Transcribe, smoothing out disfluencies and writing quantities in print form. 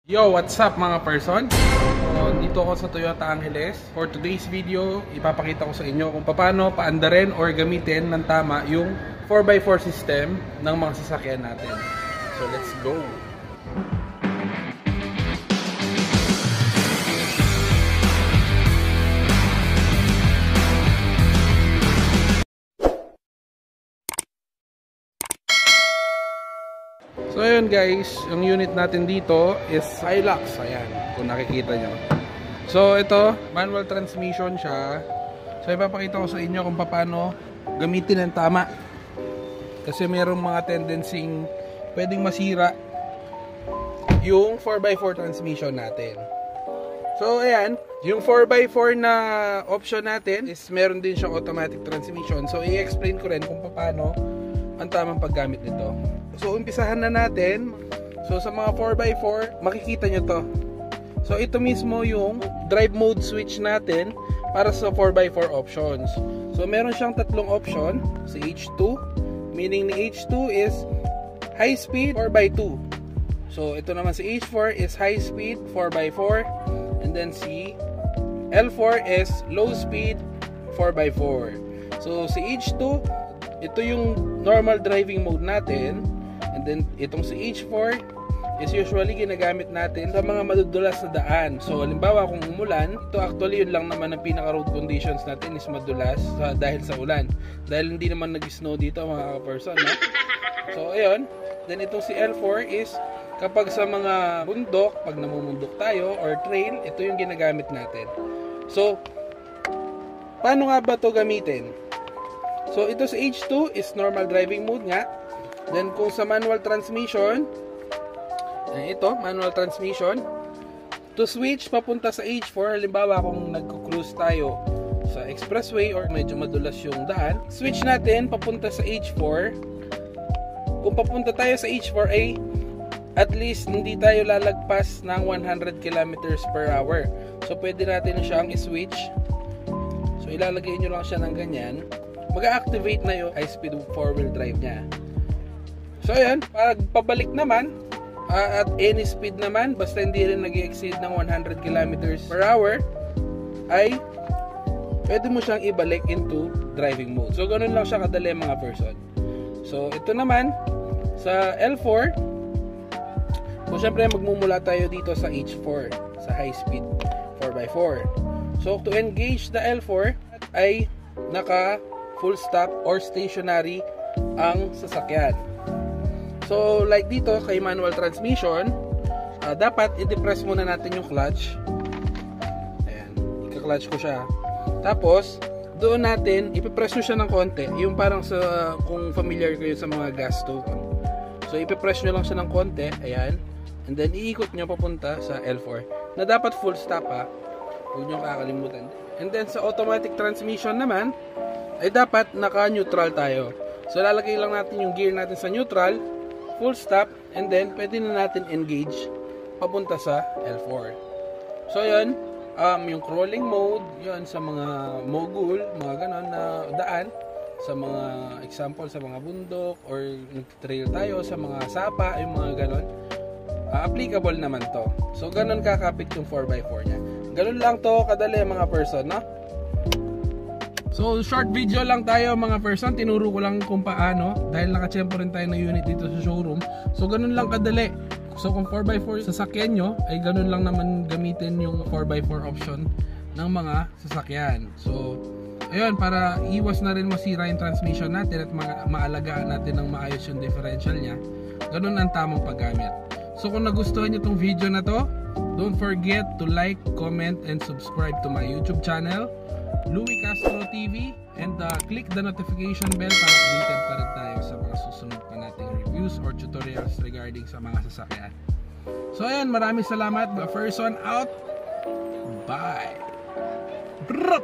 Yo, what's up mga person? Dito ako sa Toyota Angeles. For today's video, ipapakita ko sa inyo kung paano paandarin or gamitin ng tama yung 4x4 system ng mga sasakyan natin. So let's go! So ayun guys, yung unit natin dito is Hilux. Ayan, kung nakikita nyo. So ito, manual transmission siya. So ipapakita ko sa inyo kung paano gamitin ng tama. Kasi mayroong mga tendency pwedeng masira yung 4x4 transmission natin. So ayan, yung 4x4 na option natin is meron din siyang automatic transmission. So i-explain ko rin kung paano ang tamang paggamit nito. So umpisahan na natin. So sa mga 4x4, makikita nyo to. So ito mismo yung drive mode switch natin para sa 4x4 options. So meron siyang tatlong option. Si H2, meaning ni H2 is high speed 4x2. So ito naman si H4 is high speed 4x4. And then si L4 is low speed 4x4. So si H2, ito yung normal driving mode natin. And then itong si H4 is usually ginagamit natin sa mga madudulas na daan. So halimbawa kung umulan, ito actually yun lang naman ang pinaka road conditions natin is madulas dahil sa ulan. Dahil hindi naman nag-snow dito mga ka-person, no? So ayun, then itong si L4 is kapag sa mga bundok, pag namumundok tayo or trail, ito yung ginagamit natin. So paano nga ba ito gamitin? So ito si H2 is normal driving mode nga. Then kung sa manual transmission, ito, manual transmission, to switch papunta sa H4, halimbawa kung nagko-cruise tayo sa expressway or medyo madulas yung daan, switch natin papunta sa H4. Kung papunta tayo sa H4 ay at least hindi tayo lalagpas ng 100 kilometers per hour. So pwede natin siyang i-switch. So ilalagay nyo lang siya ng ganyan. Mag-activate na yung high-speed 4-wheel drive niya. So ayan, pag pabalik naman at any speed naman, basta hindi rin nag-exceed ng 100 kilometers per hour, ay pwede mo siyang ibalik into driving mode. So ganun lang siya kadali mga person. So ito naman sa L4, so syempre magmumula tayo dito sa H4, sa high speed 4x4. So to engage the L4 ay naka full stop or stationary ang sasakyan. So like dito kay manual transmission, dapat i-depress muna natin yung clutch. Ayan, ika-clutch ko siya. Tapos doon natin ipipress nyo siya ng konti, yung parang sa kung familiar kayo sa mga gas stove. So ipipress nyo lang siya ng konti, ayan. And then iikot nyo papunta sa L4 na dapat full stop ha. Huwag nyo kakalimutan. And then sa automatic transmission naman ay dapat naka-neutral tayo. So lalagay lang natin yung gear natin sa neutral, full stop, and then pwede na natin engage papunta sa L4. So yun, yung crawling mode, yun sa mga mogul, mga ganon na daan, sa mga example sa mga bundok or trail tayo sa mga sapa, yung mga ganon, applicable naman to. So ganon kakapit yung 4x4 nya. Ganon lang to kadali mga person, no? So short video lang tayo mga person, tinuro ko lang kung paano dahil nakachempo rin tayo ng unit dito sa showroom. So ganun lang kadali. So kung 4x4 sasakyan nyo ay ganun lang naman gamitin yung 4x4 option ng mga sasakyan. So ayun, para iwas na rin masira yung transmission natin at maalagaan natin ng maayos yung differential nya, ganun ang tamang paggamit. So kung nagustuhan nyo tong video na to, don't forget to like, comment, and subscribe to my YouTube channel, Louie Castro TV, and click the notification bell para updated pa rin tayo sa mga susunod pa nating reviews or tutorials regarding sa mga sasakyan. So ayan, maraming salamat. The first one out. Bye. Brrrt!